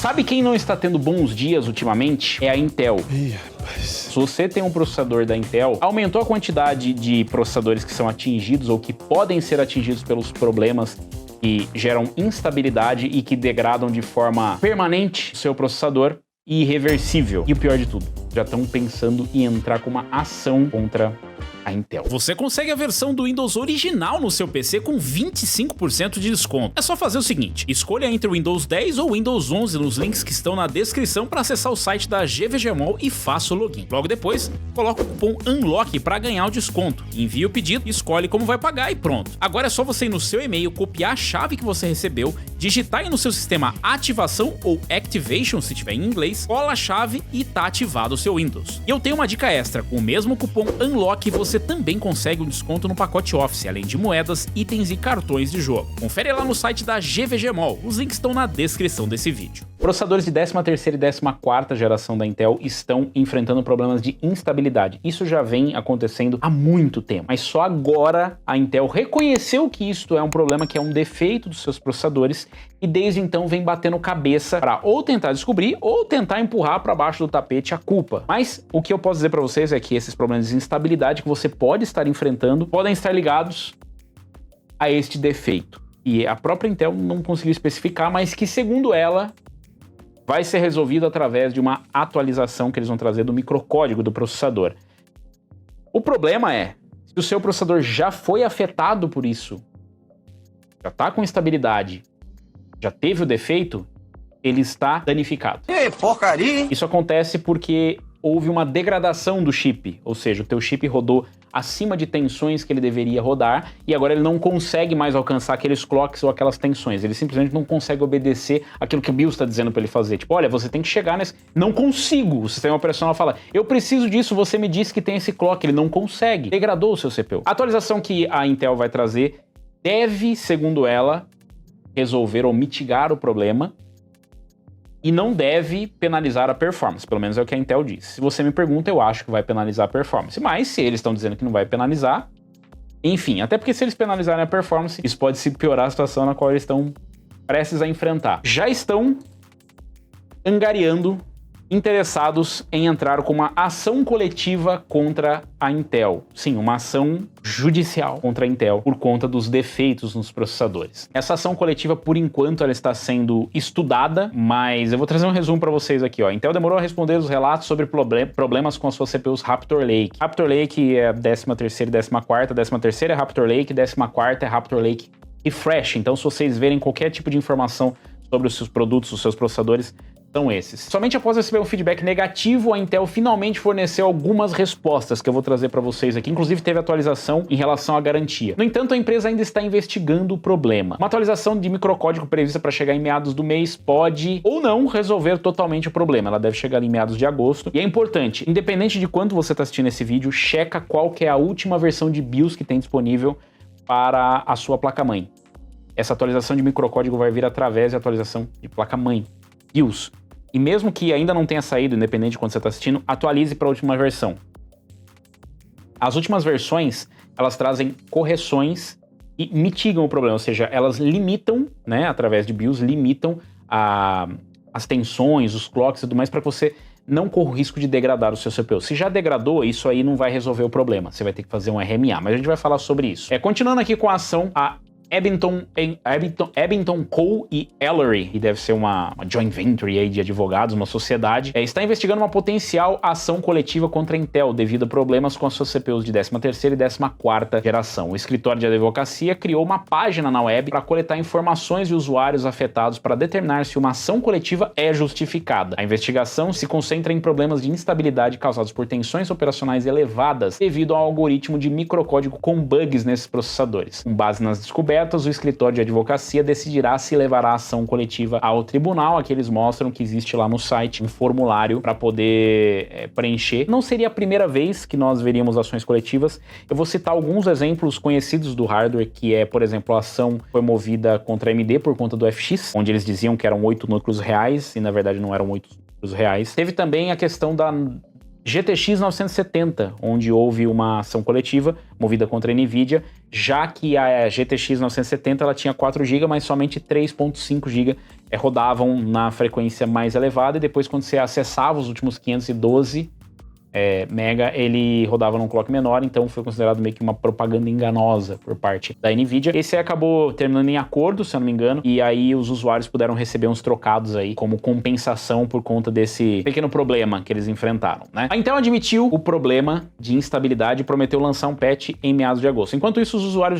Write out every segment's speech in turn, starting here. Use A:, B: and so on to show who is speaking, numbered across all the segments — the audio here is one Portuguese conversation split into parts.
A: Sabe quem não está tendo bons dias ultimamente? É a Intel.
B: Ih, rapaz.
A: Se você tem um processador da Intel, aumentou a quantidade de processadores que são atingidos ou que podem ser atingidos pelos problemas que geram instabilidade e que degradam de forma permanente o seu processador e irreversível. E o pior de tudo, já estão pensando em entrar com uma ação contra a Intel.
C: Você consegue a versão do Windows original no seu PC com 25% de desconto. É só fazer o seguinte, escolha entre o Windows 10 ou o Windows 11 nos links que estão na descrição para acessar o site da GVGMall e faça o login. Logo depois, coloca o cupom UNLOCK para ganhar o desconto. Envie o pedido, escolhe como vai pagar e pronto. Agora é só você ir no seu e-mail, copiar a chave que você recebeu, digitar aí no seu sistema ativação ou activation, se tiver em inglês, cola a chave e tá ativado o seu Windows. E eu tenho uma dica extra, com o mesmo cupom UNLOCK você também consegue um desconto no pacote Office, além de moedas, itens e cartões de jogo. Confere lá no site da GVGMall, os links estão na descrição desse vídeo.
A: Processadores de 13ª e 14ª geração da Intel estão enfrentando problemas de instabilidade. Isso já vem acontecendo há muito tempo, mas só agora a Intel reconheceu que isto é um problema, que é um defeito dos seus processadores, e desde então vem batendo cabeça para ou tentar descobrir ou tentar empurrar para baixo do tapete a culpa. Mas o que eu posso dizer para vocês é que esses problemas de instabilidade que você pode estar enfrentando podem estar ligados a este defeito. E a própria Intel não conseguiu especificar, mas que, segundo ela, vai ser resolvido através de uma atualização que eles vão trazer do microcódigo do processador. O problema é, se o seu processador já foi afetado por isso, já está com instabilidade, já teve o defeito, ele está danificado.
D: Ei, porcaria!
A: Isso acontece porque houve uma degradação do chip, ou seja, o teu chip rodou acima de tensões que ele deveria rodar e agora ele não consegue mais alcançar aqueles clocks ou aquelas tensões, ele simplesmente não consegue obedecer aquilo que o BIOS está dizendo para ele fazer. Tipo, olha, você tem que chegar nesse... Não consigo! O sistema operacional fala, eu preciso disso, você me disse que tem esse clock, ele não consegue. Degradou o seu CPU. A atualização que a Intel vai trazer deve, segundo ela, resolver ou mitigar o problema, e não deve penalizar a performance, pelo menos é o que a Intel diz. Se você me pergunta, eu acho que vai penalizar a performance, mas se eles estão dizendo que não vai penalizar, enfim, até porque se eles penalizarem a performance, isso pode se piorar a situação na qual eles estão prestes a enfrentar. Já estão angariando interessados em entrar com uma ação coletiva contra a Intel. Sim, uma ação judicial contra a Intel por conta dos defeitos nos processadores. Essa ação coletiva, por enquanto, ela está sendo estudada, mas eu vou trazer um resumo para vocês aqui. A Intel demorou a responder os relatos sobre problemas com as suas CPUs Raptor Lake. Raptor Lake é a 13ª e 14ª, 13ª é Raptor Lake, 14ª é Raptor Lake Refresh. Então, se vocês verem qualquer tipo de informação sobre os seus produtos, os seus processadores, são esses. Somente após receber um feedback negativo, a Intel finalmente forneceu algumas respostas que eu vou trazer para vocês aqui. Inclusive teve atualização em relação à garantia. No entanto, a empresa ainda está investigando o problema. Uma atualização de microcódigo prevista para chegar em meados do mês pode ou não resolver totalmente o problema. Ela deve chegar em meados de agosto. E é importante, independente de quando você está assistindo esse vídeo, checa qual que é a última versão de BIOS que tem disponível para a sua placa-mãe. Essa atualização de microcódigo vai vir através da atualização de placa-mãe, BIOS. E mesmo que ainda não tenha saído, independente de quando você está assistindo, atualize para a última versão. As últimas versões, elas trazem correções e mitigam o problema, ou seja, elas limitam, né, através de BIOS, limitam as tensões, os clocks e tudo mais, para que você não corra o risco de degradar o seu CPU. Se já degradou, isso aí não vai resolver o problema. Você vai ter que fazer um RMA, mas a gente vai falar sobre isso. Continuando aqui com a ação, a Ebbington Cole e Ellery, e deve ser uma joint venture aí de advogados, uma sociedade, está investigando uma potencial ação coletiva contra a Intel devido a problemas com as suas CPUs de 13ª e 14ª geração. O escritório de advocacia criou uma página na web para coletar informações de usuários afetados para determinar se uma ação coletiva é justificada. A investigação se concentra em problemas de instabilidade causados por tensões operacionais elevadas devido ao algoritmo de microcódigo com bugs nesses processadores. Com base nas descobertas, o escritório de advocacia decidirá se levará a ação coletiva ao tribunal. Aqui eles mostram que existe lá no site um formulário para poder preencher. Não seria a primeira vez que nós veríamos ações coletivas. Eu vou citar alguns exemplos conhecidos do hardware, que é, por exemplo, a ação foi movida contra a AMD por conta do FX, onde eles diziam que eram 8 núcleos reais e na verdade não eram 8 núcleos reais. Teve também a questão da GTX 970, onde houve uma ação coletiva movida contra a NVIDIA, já que a GTX 970 ela tinha 4 GB, mas somente 3.5 GB rodavam na frequência mais elevada, e depois quando você acessava os últimos 512 mega, ele rodava num clock menor, então foi considerado meio que uma propaganda enganosa por parte da NVIDIA. Esse acabou terminando em acordo, se eu não me engano, e aí os usuários puderam receber uns trocados aí como compensação por conta desse pequeno problema que eles enfrentaram, né? A Intel admitiu o problema de instabilidade e prometeu lançar um patch em meados de agosto. Enquanto isso, os usuários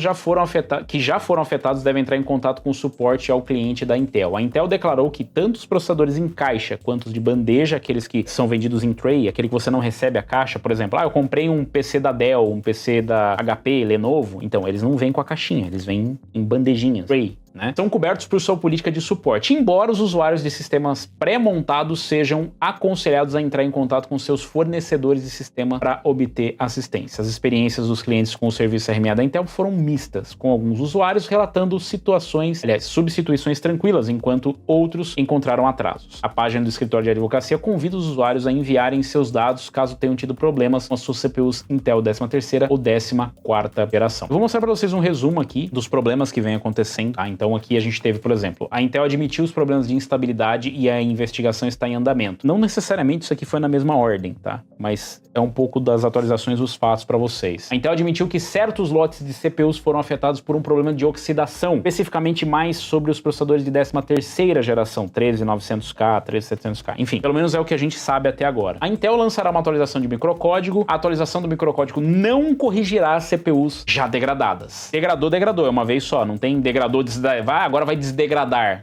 A: que já foram afetados devem entrar em contato com o suporte ao cliente da Intel. A Intel declarou que tanto os processadores em caixa quanto os de bandeja, aqueles que são vendidos em tray, aquele que você não recebe a caixa, por exemplo, eu comprei um PC da Dell, um PC da HP, Lenovo, então eles não vêm com a caixinha, eles vêm em bandejinhas, tray, né? São cobertos por sua política de suporte, embora os usuários de sistemas pré-montados sejam aconselhados a entrar em contato com seus fornecedores de sistema para obter assistência. As experiências dos clientes com o serviço RMA da Intel foram mistas, com alguns usuários relatando substituições tranquilas, enquanto outros encontraram atrasos. A página do escritório de advocacia convida os usuários a enviarem seus dados caso tenham tido problemas com as suas CPUs Intel 13ª ou 14ª geração. Eu vou mostrar para vocês um resumo aqui dos problemas que vem acontecendo, tá? Então aqui a gente teve, por exemplo, a Intel admitiu os problemas de instabilidade e a investigação está em andamento. Não necessariamente isso aqui foi na mesma ordem, tá? Mas é um pouco das atualizações dos fatos para vocês. A Intel admitiu que certos lotes de CPUs foram afetados por um problema de oxidação, especificamente mais sobre os processadores de 13ª geração, 13900K, 13700K, enfim, pelo menos é o que a gente sabe até agora. A Intel lançará uma atualização de microcódigo. A atualização do microcódigo não corrigirá as CPUs já degradadas. Degradou, é uma vez só, não tem degradou, agora vai desdegradar.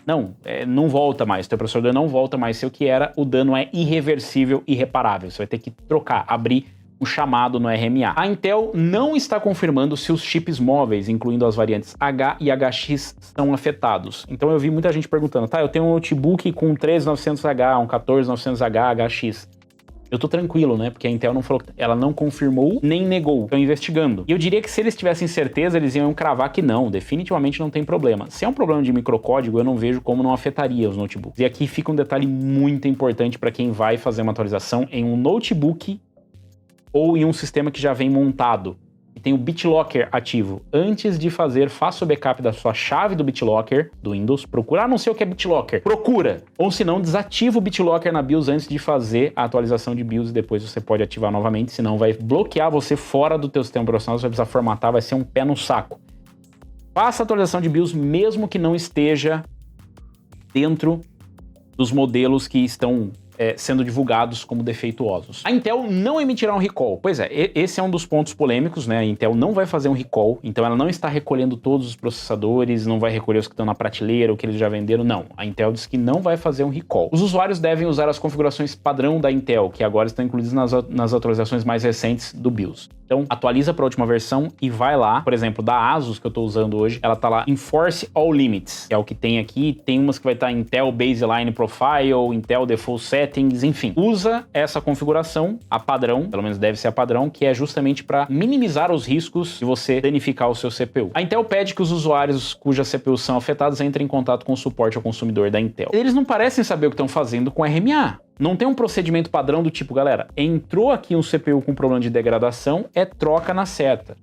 A: Não, não volta mais, teu processador não volta mais. Se o que era, o dano é irreversível, irreparável. Você vai ter que trocar, abrir um chamado no RMA. A Intel não está confirmando se os chips móveis, incluindo as variantes H e HX, são afetados. Então eu vi muita gente perguntando, tá, eu tenho um notebook com 13900H, um 14900H, HX. Eu tô tranquilo, né? Porque a Intel não falou, ela não confirmou nem negou. Estão investigando. E eu diria que se eles tivessem certeza, eles iam cravar que não. Definitivamente não tem problema. Se é um problema de microcódigo, eu não vejo como não afetaria os notebooks. E aqui fica um detalhe muito importante para quem vai fazer uma atualização em um notebook ou em um sistema que já vem montado. E tem o BitLocker ativo. Antes de fazer, faça o backup da sua chave do BitLocker do Windows. Procura, não sei o que é BitLocker. Procura! Ou se não, desativa o BitLocker na BIOS antes de fazer a atualização de BIOS e depois você pode ativar novamente, senão vai bloquear você fora do teu sistema operacional, você vai precisar formatar, vai ser um pé no saco. Faça a atualização de BIOS mesmo que não esteja dentro dos modelos que estão sendo divulgados como defeituosos. A Intel não emitirá um recall. Pois é, esse é um dos pontos polêmicos, né? A Intel não vai fazer um recall, então ela não está recolhendo todos os processadores, não vai recolher os que estão na prateleira, o que eles já venderam, não. A Intel diz que não vai fazer um recall. Os usuários devem usar as configurações padrão da Intel, que agora estão incluídas nas atualizações mais recentes do BIOS. Então, atualiza para a última versão e vai lá. Por exemplo, da Asus, que eu estou usando hoje, ela está lá, Enforce All Limits, que é o que tem aqui. Tem umas que vai estar Intel Baseline Profile, Intel Default Settings, enfim. Usa essa configuração, a padrão, pelo menos deve ser a padrão, que é justamente para minimizar os riscos de você danificar o seu CPU. A Intel pede que os usuários cujas CPUs são afetados entrem em contato com o suporte ao consumidor da Intel. Eles não parecem saber o que estão fazendo com RMA. Não tem um procedimento padrão do tipo, galera, entrou aqui um CPU com problema de degradação, troca na certa.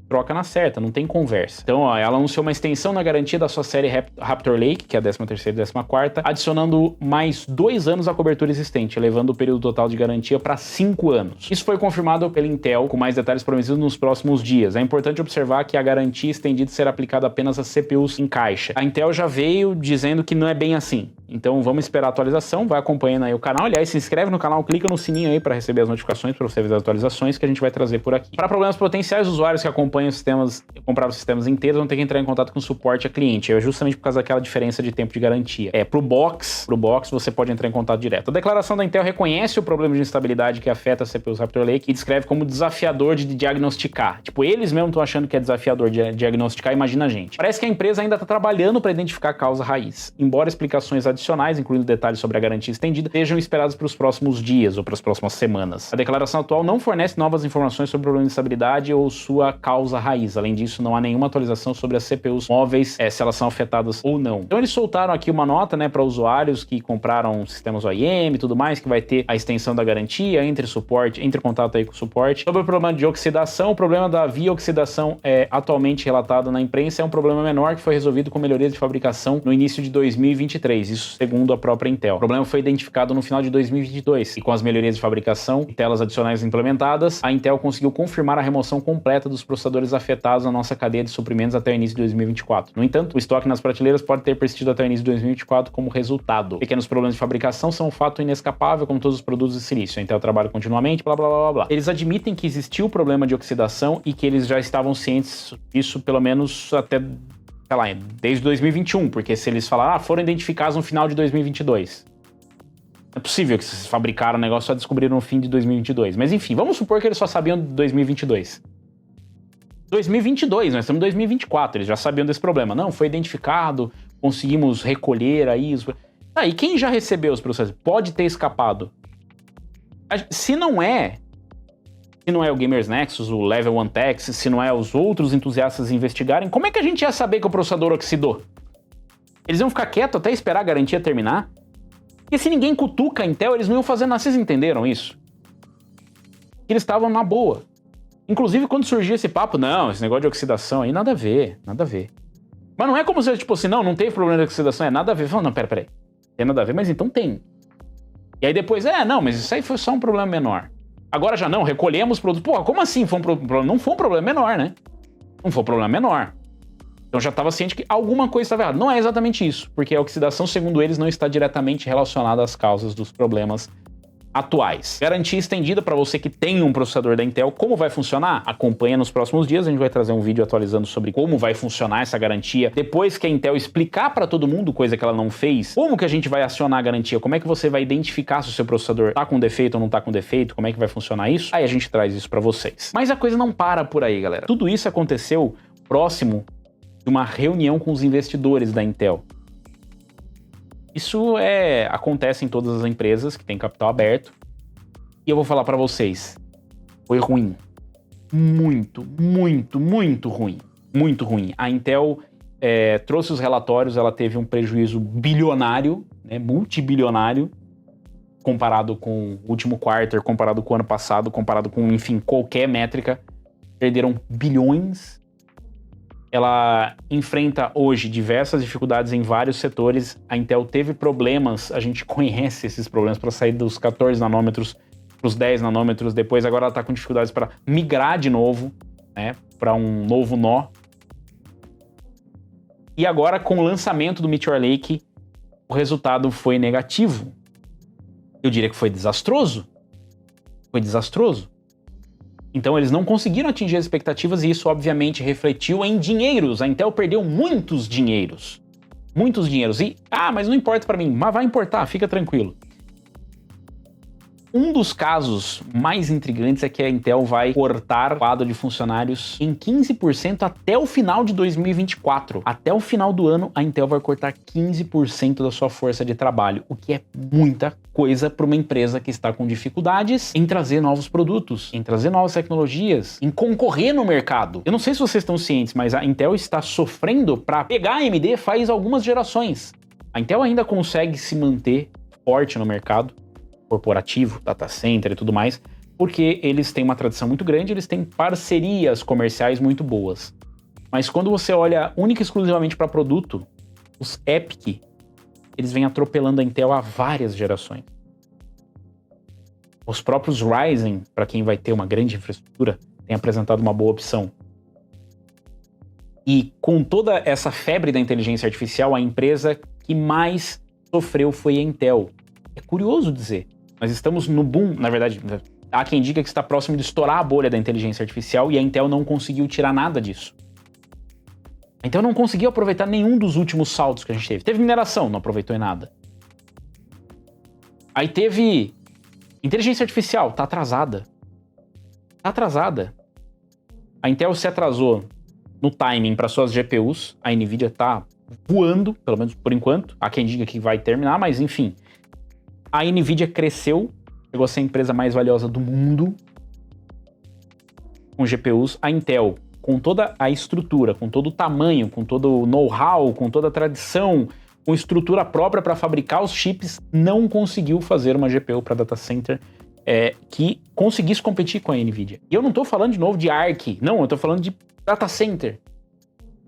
A: Troca na certa, não tem conversa. Então, ó, ela anunciou uma extensão na garantia da sua série Raptor Lake, que é a 13ª e 14ª, adicionando mais 2 anos à cobertura existente, elevando o período total de garantia para 5 anos. Isso foi confirmado pela Intel, com mais detalhes prometidos nos próximos dias. É importante observar que a garantia estendida será aplicada apenas às CPUs em caixa. A Intel já veio dizendo que não é bem assim. Então vamos esperar a atualização, vai acompanhando aí o canal. Aliás, se inscreve no canal, clica no sininho aí para receber as notificações, para você ver as atualizações que a gente vai trazer por aqui. Para problemas potenciais, usuários que acompanham os sistemas, compraram os sistemas inteiros, vão ter que entrar em contato com o suporte a cliente. É justamente por causa daquela diferença de tempo de garantia. Pro box você pode entrar em contato direto. A declaração da Intel reconhece o problema de instabilidade que afeta a CPUs Raptor Lake e descreve como desafiador de diagnosticar. Tipo, eles mesmos estão achando que é desafiador de diagnosticar, imagina a gente. Parece que a empresa ainda está trabalhando para identificar a causa raiz. Embora explicações adicionais adicionais, incluindo detalhes sobre a garantia estendida, sejam esperados para os próximos dias ou para as próximas semanas. A declaração atual não fornece novas informações sobre o problema de estabilidade ou sua causa raiz. Além disso, não há nenhuma atualização sobre as CPUs móveis, se elas são afetadas ou não. Então eles soltaram aqui uma nota, né, para usuários que compraram sistemas OEM e tudo mais, que vai ter a extensão da garantia, entre contato aí com o suporte. Sobre o problema de oxidação, o problema da via oxidação é atualmente relatado na imprensa, é um problema menor que foi resolvido com melhorias de fabricação no início de 2023, isso segundo a própria Intel. O problema foi identificado no final de 2022 e com as melhorias de fabricação e telas adicionais implementadas, a Intel conseguiu confirmar a remoção completa dos processadores afetados na nossa cadeia de suprimentos até o início de 2024. No entanto, o estoque nas prateleiras pode ter persistido até o início de 2024 como resultado. Pequenos problemas de fabricação são um fato inescapável, como todos os produtos de silício. A Intel trabalha continuamente, blá blá blá blá blá. Eles admitem que existiu problema de oxidação e que eles já estavam cientes disso pelo menos até, sei lá, desde 2021, porque se eles falaram, foram identificados no final de 2022. É possível que vocês fabricaram o negócio e só descobriram no fim de 2022. Mas enfim, vamos supor que eles só sabiam de 2022. 2022, nós estamos em 2024, eles já sabiam desse problema. Não, foi identificado, conseguimos recolher aí. E quem já recebeu os processos? Pode ter escapado. Se não é o Gamers Nexus, o Level 1 Techs, se não é os outros entusiastas investigarem, como é que a gente ia saber que o processador oxidou? Eles iam ficar quietos até esperar a garantia terminar? Porque se ninguém cutuca a Intel, eles não iam fazer nada. Vocês entenderam isso? Eles estavam na boa. Inclusive, quando surgiu esse papo, não, esse negócio de oxidação aí, nada a ver, nada a ver. Mas não é como se, tipo assim, não teve problema de oxidação, é nada a ver. Fala, não, peraí. Tem nada a ver, mas então tem. E aí depois, mas isso aí foi só um problema menor. Agora já não, recolhemos produtos. Pô, como assim foi um problema? Não foi um problema menor, né? Não foi um problema menor. Então já estava ciente que alguma coisa estava errada. Não é exatamente isso, porque a oxidação, segundo eles, não está diretamente relacionada às causas dos problemas atuais. Garantia estendida para você que tem um processador da Intel. Como vai funcionar? Acompanha nos próximos dias, a gente vai trazer um vídeo atualizando sobre como vai funcionar essa garantia. Depois que a Intel explicar para todo mundo, coisa que ela não fez, como que a gente vai acionar a garantia, como é que você vai identificar se o seu processador tá com defeito ou não tá com defeito, como é que vai funcionar isso, aí a gente traz isso para vocês. Mas a coisa não para por aí, galera. Tudo isso aconteceu próximo de uma reunião com os investidores da Intel. Isso acontece em todas as empresas que têm capital aberto. E eu vou falar para vocês, foi ruim. Muito, muito, muito ruim. Muito ruim. A Intel trouxe os relatórios, ela teve um prejuízo bilionário, né, multibilionário, comparado com o último quarter, comparado com o ano passado, comparado com, enfim, qualquer métrica. Perderam bilhões. Ela enfrenta hoje diversas dificuldades em vários setores. A Intel teve problemas, a gente conhece esses problemas, para sair dos 14 nanômetros para os 10 nanômetros. Depois agora ela está com dificuldades para migrar de novo, né, para um novo nó. E agora com o lançamento do Meteor Lake, o resultado foi negativo. Eu diria que foi desastroso. Foi desastroso. Então eles não conseguiram atingir as expectativas e isso obviamente refletiu em dinheiros. A Intel perdeu muitos dinheiros. Muitos dinheiros. E, mas não importa para mim. Mas vai importar, fica tranquilo. Um dos casos mais intrigantes é que a Intel vai cortar o quadro de funcionários em 15% até o final de 2024. Até o final do ano, a Intel vai cortar 15% da sua força de trabalho, o que é muita coisa para uma empresa que está com dificuldades em trazer novos produtos, em trazer novas tecnologias, em concorrer no mercado. Eu não sei se vocês estão cientes, mas a Intel está sofrendo para pegar a AMD faz algumas gerações. A Intel ainda consegue se manter forte no mercado corporativo, data center e tudo mais, porque eles têm uma tradição muito grande, eles têm parcerias comerciais muito boas. Mas quando você olha única e exclusivamente para produto, os EPYC, eles vêm atropelando a Intel há várias gerações. Os próprios Ryzen, para quem vai ter uma grande infraestrutura, têm apresentado uma boa opção. E com toda essa febre da inteligência artificial, a empresa que mais sofreu foi a Intel. É curioso dizer. Nós estamos no boom, na verdade, há quem diga que está próximo de estourar a bolha da inteligência artificial e a Intel não conseguiu tirar nada disso. A Intel não conseguiu aproveitar nenhum dos últimos saltos que a gente teve. Teve mineração, não aproveitou em nada. Aí teve inteligência artificial, tá atrasada. Tá atrasada. A Intel se atrasou no timing para suas GPUs, a Nvidia tá voando, pelo menos por enquanto. Há quem diga que vai terminar, mas enfim. A NVIDIA cresceu, chegou a ser a empresa mais valiosa do mundo com GPUs. A Intel, com toda a estrutura, com todo o tamanho, com todo o know-how, com toda a tradição, com estrutura própria para fabricar os chips, não conseguiu fazer uma GPU para data center que conseguisse competir com a NVIDIA. E eu não estou falando de novo de ARC, não, eu estou falando de data center,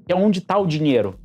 A: que é onde está o dinheiro.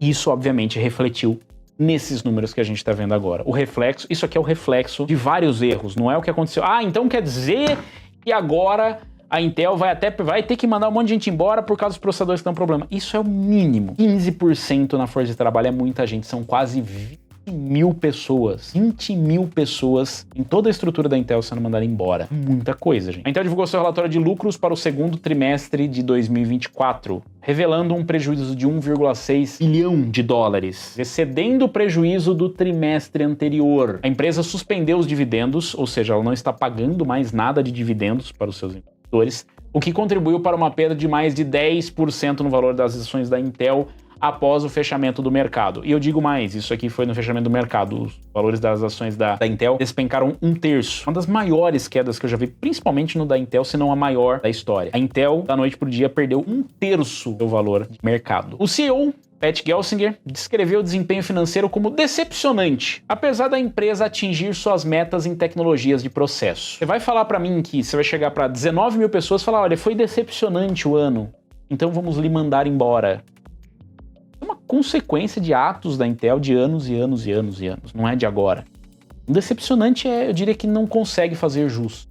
A: Isso, obviamente, refletiu nesses números que a gente está vendo agora. O reflexo, isso aqui é o reflexo de vários erros, não é o que aconteceu. Então quer dizer que agora a Intel vai ter que mandar um monte de gente embora por causa dos processadores que dão problema. Isso é o mínimo. 15% na força de trabalho é muita gente, são quase 20 mil pessoas. 20 mil pessoas em toda a estrutura da Intel sendo mandada embora. Muita coisa, gente. A Intel divulgou seu relatório de lucros para o segundo trimestre de 2024, revelando um prejuízo de 1,6 bilhão de dólares, excedendo o prejuízo do trimestre anterior. A empresa suspendeu os dividendos, ou seja, ela não está pagando mais nada de dividendos para os seus investidores, o que contribuiu para uma perda de mais de 10% no valor das ações da Intel após o fechamento do mercado. E eu digo mais, isso aqui foi no fechamento do mercado. Os valores das ações da Intel despencaram 1/3. Uma das maiores quedas que eu já vi, principalmente no da Intel, se não a maior da história. A Intel, da noite pro dia, perdeu 1/3 do valor de mercado. O CEO, Pat Gelsinger, descreveu o desempenho financeiro como decepcionante, apesar da empresa atingir suas metas em tecnologias de processo. Você vai falar para mim que você vai chegar para 19 mil pessoas e falar, olha, foi decepcionante o ano, então vamos lhe mandar embora. É uma consequência de atos da Intel de anos e anos e anos e anos, não é de agora. Um decepcionante eu diria que não consegue fazer jus.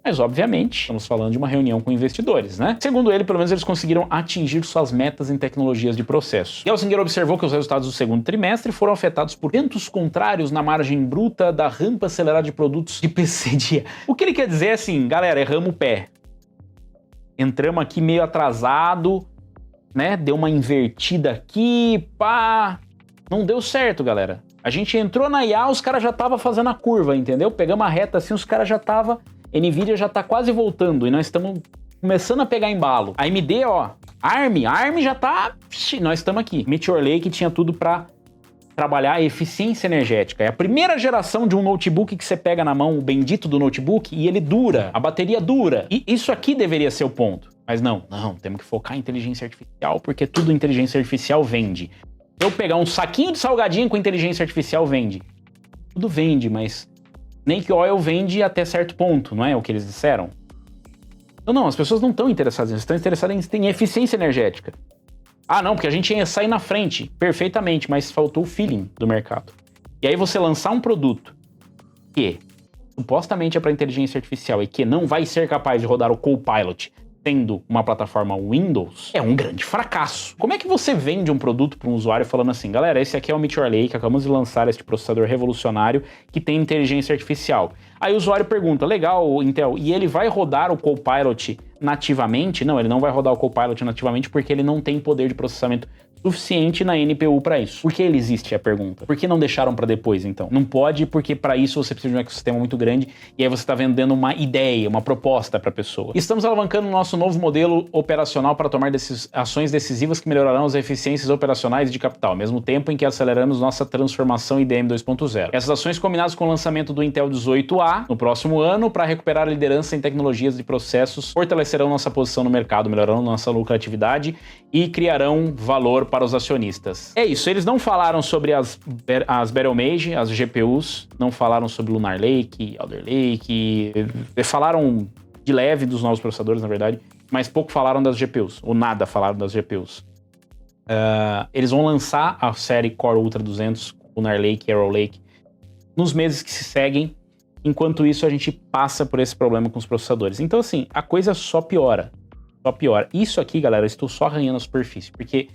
A: Mas, obviamente, estamos falando de uma reunião com investidores, né? Segundo ele, pelo menos eles conseguiram atingir suas metas em tecnologias de processo. Gelsinger observou que os resultados do segundo trimestre foram afetados por ventos contrários na margem bruta da rampa acelerada de produtos de PC. O que ele quer dizer é assim, galera, erramos o pé. Entramos aqui meio atrasado, né? Deu uma invertida aqui, pá. Não deu certo, galera. A gente entrou na IA, os caras já estavam fazendo a curva, entendeu? Pegamos a reta assim, os caras já estavam... NVIDIA já tá quase voltando e nós estamos começando a pegar embalo. A AMD, ó, ARM já tá... Nós estamos aqui. Meteor Lake tinha tudo para trabalhar a eficiência energética. É a primeira geração de um notebook que você pega na mão, o bendito do notebook, e ele dura. A bateria dura. E isso aqui deveria ser o ponto. Mas não, temos que focar em inteligência artificial, porque tudo inteligência artificial vende. Se eu pegar um saquinho de salgadinho com inteligência artificial, vende. Tudo vende, mas... Naked Oil vende até certo ponto, não é o que eles disseram? Então não, as pessoas não estão interessadas nisso, estão interessadas em eficiência energética. Não, porque a gente ia sair na frente, perfeitamente, mas faltou o feeling do mercado. E aí você lançar um produto que supostamente é para inteligência artificial e que não vai ser capaz de rodar o Copilot tendo uma plataforma Windows, é um grande fracasso. Como é que você vende um produto para um usuário falando assim, galera, esse aqui é o Meteor Lake, acabamos de lançar este processador revolucionário que tem inteligência artificial. Aí o usuário pergunta, legal, Intel, e ele vai rodar o Copilot nativamente? Não, ele não vai rodar o Copilot nativamente porque ele não tem poder de processamento suficiente na NPU para isso. Por que ele existe, é a pergunta? Por que não deixaram para depois, então? Não pode, porque para isso você precisa de um ecossistema muito grande e aí você está vendendo uma ideia, uma proposta para a pessoa. Estamos alavancando o nosso novo modelo operacional para tomar ações decisivas que melhorarão as eficiências operacionais de capital, ao mesmo tempo em que aceleramos nossa transformação IDM 2.0. Essas ações combinadas com o lançamento do Intel 18A no próximo ano para recuperar a liderança em tecnologias de processos, fortalecerão nossa posição no mercado, melhorarão nossa lucratividade e criarão valor para os acionistas. É isso, eles não falaram sobre as Battle Mage, as GPUs, não falaram sobre Lunar Lake, Alder Lake, falaram de leve dos novos processadores, na verdade, mas pouco falaram das GPUs, ou nada falaram das GPUs. Eles vão lançar a série Core Ultra 200, Lunar Lake, Arrow Lake, nos meses que se seguem. Enquanto isso, a gente passa por esse problema com os processadores. Então, assim, a coisa só piora. Só piora. Isso aqui, galera, eu estou só arranhando a superfície, porque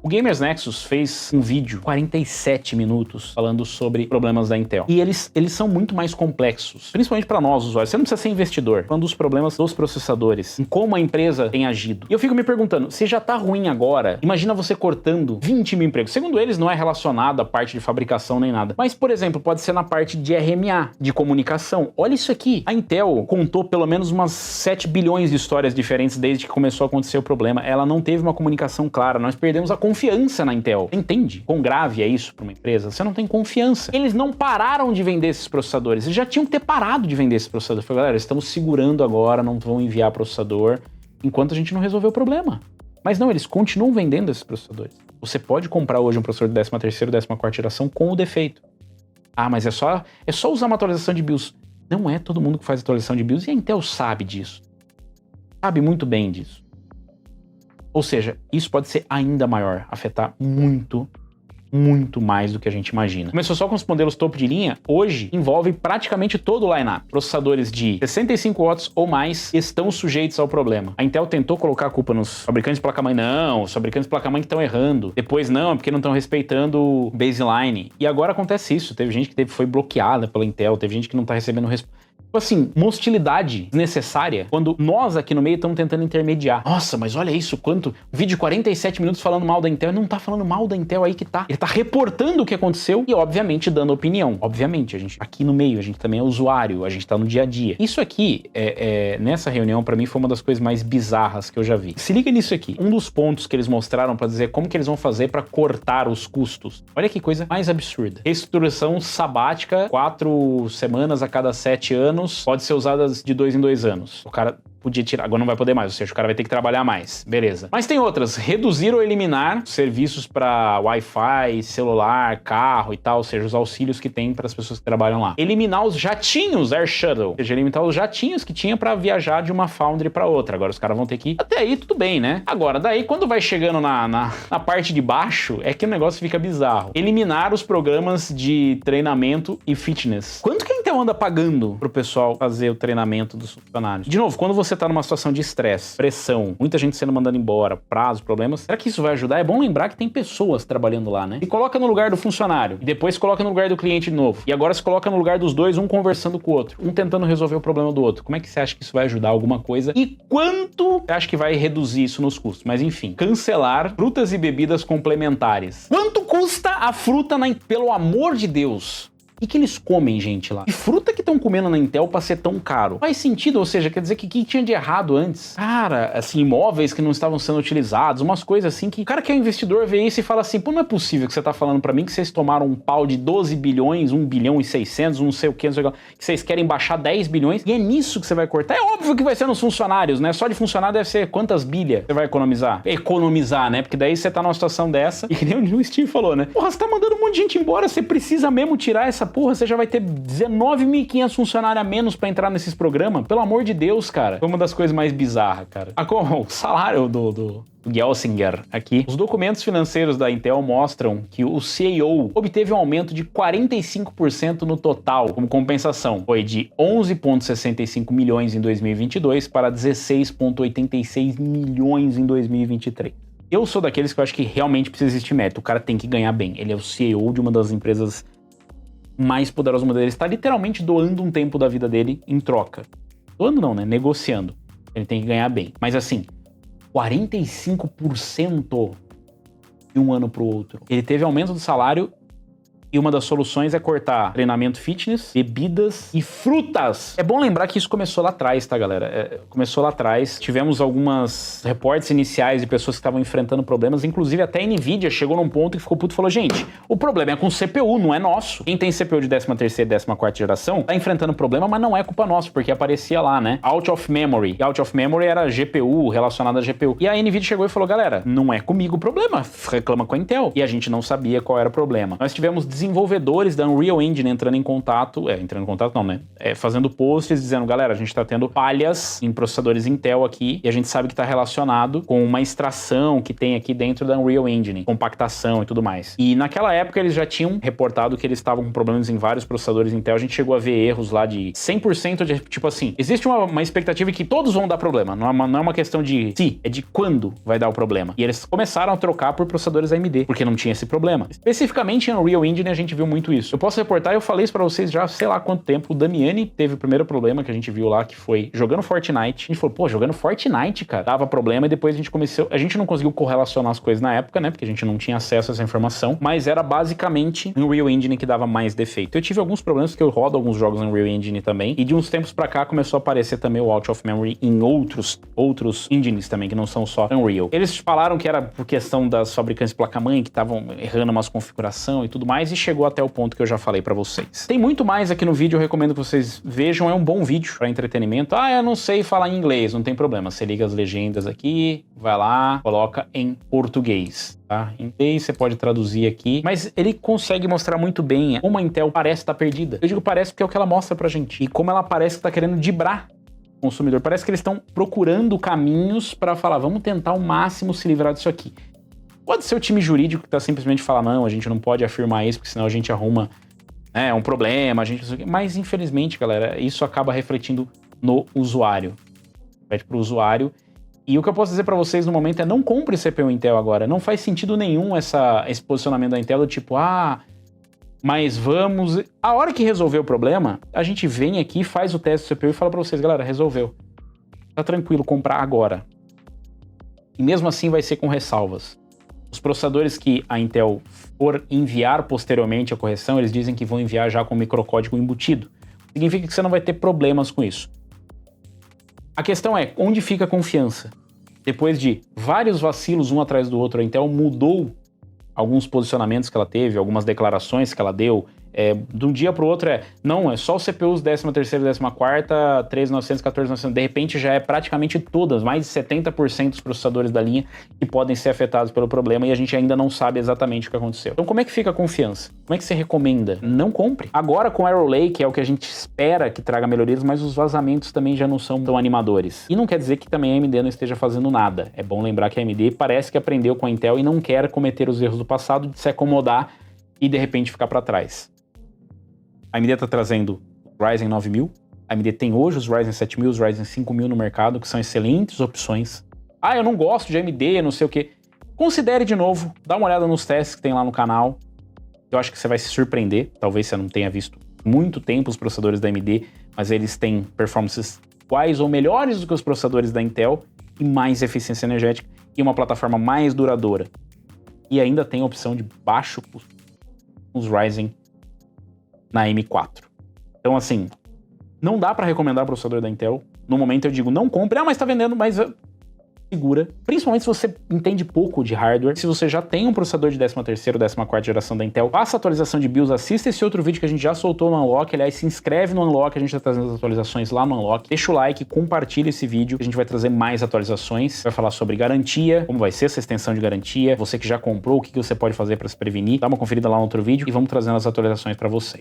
A: o Gamers Nexus fez um vídeo, 47 minutos, falando sobre problemas da Intel. E eles são muito mais complexos, principalmente para nós, usuários. Você não precisa ser investidor. Falando dos problemas dos processadores, em como a empresa tem agido. E eu fico me perguntando, se já tá ruim agora, imagina você cortando 20 mil empregos. Segundo eles, não é relacionado à parte de fabricação nem nada. Mas, por exemplo, pode ser na parte de RMA, de comunicação. Olha isso aqui. A Intel contou pelo menos umas 7 bilhões de histórias diferentes desde que começou a acontecer o problema. Ela não teve uma comunicação clara. Nós perdemos a confiança na Intel. Você entende quão grave é isso para uma empresa? Você não tem confiança. Eles não pararam de vender esses processadores. Eles já tinham que ter parado de vender esses processadores. Falei, galera, estamos segurando agora, não vão enviar processador enquanto a gente não resolver o problema. Mas não, eles continuam vendendo esses processadores. Você pode comprar hoje um processador de 13ª, 14ª geração com o defeito. Ah, mas é só usar uma atualização de BIOS. Não é todo mundo que faz atualização de BIOS e a Intel sabe disso. Sabe muito bem disso. Ou seja, isso pode ser ainda maior, afetar muito mais do que a gente imagina. Começou só com os modelos topo de linha, hoje envolve praticamente todo o line-up. Processadores de 65 watts ou mais estão sujeitos ao problema. A Intel tentou colocar a culpa nos fabricantes de placa-mãe. Não, os fabricantes de placa-mãe que estão errando. Depois não, é porque não estão respeitando o baseline. E agora acontece isso. Teve gente que foi bloqueada pela Intel, teve gente que não está recebendo resposta. Assim, uma hostilidade desnecessária quando nós aqui no meio estamos tentando intermediar. Nossa, mas olha isso, quanto vídeo de 47 minutos falando mal da Intel. Ele não tá falando mal da Intel aí que tá. Ele tá reportando o que aconteceu e, obviamente, dando opinião. Obviamente, a gente aqui no meio, a gente também é usuário, a gente tá no dia a dia. Isso aqui, nessa reunião, pra mim, foi uma das coisas mais bizarras que eu já vi. Se liga nisso aqui. Um dos pontos que eles mostraram pra dizer como que eles vão fazer pra cortar os custos. Olha que coisa mais absurda. Reestruturação sabática, 4 semanas a cada 7 anos. Pode ser usadas de 2 em 2 anos. O cara podia tirar, agora não vai poder mais, ou seja, o cara vai ter que trabalhar mais. Beleza. Mas tem outras. Reduzir ou eliminar serviços para Wi-Fi, celular, carro e tal, ou seja, os auxílios que tem para as pessoas que trabalham lá. Eliminar os jatinhos Air Shuttle, ou seja, eliminar os jatinhos que tinha para viajar de uma foundry para outra. Agora os caras vão ter que ir. Até aí tudo bem, né? Agora, daí quando vai chegando na parte de baixo, é que o negócio fica bizarro. Eliminar os programas de treinamento e fitness. Quanto que a Intel anda pagando pro pessoal fazer o treinamento dos funcionários? De novo, quando você tá numa situação de estresse, pressão, muita gente sendo mandada embora, prazo, problemas, será que isso vai ajudar? É bom lembrar que tem pessoas trabalhando lá, né? E coloca no lugar do funcionário, e depois coloca no lugar do cliente de novo, e agora se coloca no lugar dos dois, um conversando com o outro, um tentando resolver o problema do outro. Como é que você acha que isso vai ajudar alguma coisa? E quanto você acha que vai reduzir isso nos custos? Mas enfim, cancelar frutas e bebidas complementares. Quanto custa a fruta pelo amor de Deus? O que eles comem, gente, lá? Que fruta que estão comendo na Intel pra ser tão caro? Faz sentido, ou seja, quer dizer que o que tinha de errado antes? Cara, assim, imóveis que não estavam sendo utilizados, umas coisas assim que o cara que é investidor vê isso e fala assim, pô, não é possível que você tá falando pra mim que vocês tomaram um pau de 12 bilhões, 1 bilhão e 600, não sei o que, não sei o que vocês querem baixar 10 bilhões e é nisso que você vai cortar? É óbvio que vai ser nos funcionários, né? Só de funcionário deve ser quantas bilhas você vai economizar? Economizar, né? Porque daí você tá numa situação dessa e que nem o Steve falou, né? Porra, você tá mandando um monte de gente embora, você precisa mesmo tirar essa porra, você já vai ter 19.500 funcionários a menos pra entrar nesses programas. Pelo amor de Deus, cara. Foi uma das coisas mais bizarras, cara. O salário do Gelsinger aqui. Os documentos financeiros da Intel mostram que o CEO obteve um aumento de 45% no total como compensação. Foi de 11,65 milhões em 2022 para 16,86 milhões em 2023. Eu sou daqueles que eu acho que realmente precisa existir mérito. O cara tem que ganhar bem. Ele é o CEO de uma das empresas mais poderoso modelo. Ele está literalmente doando um tempo da vida dele em troca. Doando não, né? Negociando. Ele tem que ganhar bem. Mas assim, 45% de um ano pro outro. Ele teve aumento do salário e uma das soluções é cortar treinamento fitness, bebidas e frutas. É bom lembrar que isso começou lá atrás, tá, galera? Começou lá atrás. Tivemos algumas reportes iniciais de pessoas que estavam enfrentando problemas. Inclusive, até a NVIDIA chegou num ponto que ficou puto e falou, gente, o problema é com o CPU, não é nosso. Quem tem CPU de 13ª e 14ª geração tá enfrentando problema, mas não é culpa nossa, porque aparecia lá, né? Out of memory. E out of memory era GPU, relacionada a GPU. E a NVIDIA chegou e falou, galera, não é comigo o problema. Reclama com a Intel. E a gente não sabia qual era o problema. Nós tivemos desenvolvedores da Unreal Engine entrando em contato não, né? Fazendo posts dizendo, galera, a gente tá tendo falhas em processadores Intel aqui e a gente sabe que tá relacionado com uma extração que tem aqui dentro da Unreal Engine, compactação e tudo mais. E naquela época eles já tinham reportado que eles estavam com problemas em vários processadores Intel. A gente chegou a ver erros lá de 100% de, tipo assim, existe uma expectativa que todos vão dar problema. Não é uma questão de se, é de quando vai dar o problema. E eles começaram a trocar por processadores AMD, porque não tinha esse problema. Especificamente em Unreal Engine a gente viu muito isso. Eu posso reportar, eu falei isso pra vocês já, sei lá quanto tempo, o Damiani teve o primeiro problema que a gente viu lá, que foi jogando Fortnite. A gente falou, pô, jogando Fortnite, cara, dava problema, e depois a gente não conseguiu correlacionar as coisas na época, né, porque a gente não tinha acesso a essa informação, mas era basicamente no Unreal Engine que dava mais defeito. Eu tive alguns problemas porque eu rodo alguns jogos no Unreal Engine também, e de uns tempos pra cá começou a aparecer também o Out of Memory em outros engines também, que não são só Unreal. Eles falaram que era por questão das fabricantes de placa-mãe, que estavam errando umas configuração e tudo mais, e chegou até o ponto que eu já falei pra vocês. Tem muito mais aqui no vídeo, eu recomendo que vocês vejam, é um bom vídeo pra entretenimento. Ah, eu não sei falar inglês, não tem problema, você liga as legendas aqui, vai lá, coloca em português. Tá? Em inglês você pode traduzir aqui, mas ele consegue mostrar muito bem como a Intel parece estar perdida. Eu digo parece porque é o que ela mostra pra gente, e como ela parece que tá querendo dibrar o consumidor. Parece que eles estão procurando caminhos para falar, vamos tentar ao máximo se livrar disso aqui. Pode ser o time jurídico que tá simplesmente falando, não, a gente não pode afirmar isso, porque senão a gente arruma um problema, mas infelizmente, galera, isso acaba refletindo no usuário. Pede pro usuário. E o que eu posso dizer pra vocês no momento é não compre CPU Intel agora. Não faz sentido nenhum esse posicionamento da Intel do tipo, mas vamos... A hora que resolver o problema, a gente vem aqui, faz o teste do CPU e fala pra vocês, galera, resolveu. Tá tranquilo comprar agora. E mesmo assim vai ser com ressalvas. Os processadores que a Intel for enviar posteriormente a correção, eles dizem que vão enviar já com microcódigo embutido. Significa que você não vai ter problemas com isso. A questão é, onde fica a confiança? Depois de vários vacilos um atrás do outro, a Intel mudou alguns posicionamentos que ela teve, algumas declarações que ela deu. De um dia para o outro não, é só os CPUs 13ª e 14ª, 13900, 14900, de repente já é praticamente todas, mais de 70% dos processadores da linha que podem ser afetados pelo problema e a gente ainda não sabe exatamente o que aconteceu. Então como é que fica a confiança? Como é que você recomenda? Não compre. Agora com Arrow Lake é o que a gente espera que traga melhorias, mas os vazamentos também já não são tão animadores. E não quer dizer que também a AMD não esteja fazendo nada. É bom lembrar que a AMD parece que aprendeu com a Intel e não quer cometer os erros do passado de se acomodar e de repente ficar para trás. A AMD está trazendo o Ryzen 9000, a AMD tem hoje os Ryzen 7000, os Ryzen 5000 no mercado, que são excelentes opções. Eu não gosto de AMD, não sei o que. Considere de novo, dá uma olhada nos testes que tem lá no canal. Eu acho que você vai se surpreender, talvez você não tenha visto muito tempo os processadores da AMD, mas eles têm performances iguais ou melhores do que os processadores da Intel e mais eficiência energética e uma plataforma mais duradoura. E ainda tem a opção de baixo custo nos Ryzen na M4. Então, assim, não dá para recomendar o processador da Intel. No momento eu digo, não compre. Mas tá vendendo, mas segura. Principalmente se você entende pouco de hardware. Se você já tem um processador de 13ª ou 14ª geração da Intel, faça a atualização de BIOS, assista esse outro vídeo que a gente já soltou no Unlock. Aliás, se inscreve no Unlock, a gente tá trazendo as atualizações lá no Unlock. Deixa o like, compartilha esse vídeo, a gente vai trazer mais atualizações. Vai falar sobre garantia, como vai ser essa extensão de garantia, você que já comprou, o que você pode fazer para se prevenir. Dá uma conferida lá no outro vídeo e vamos trazendo as atualizações para vocês.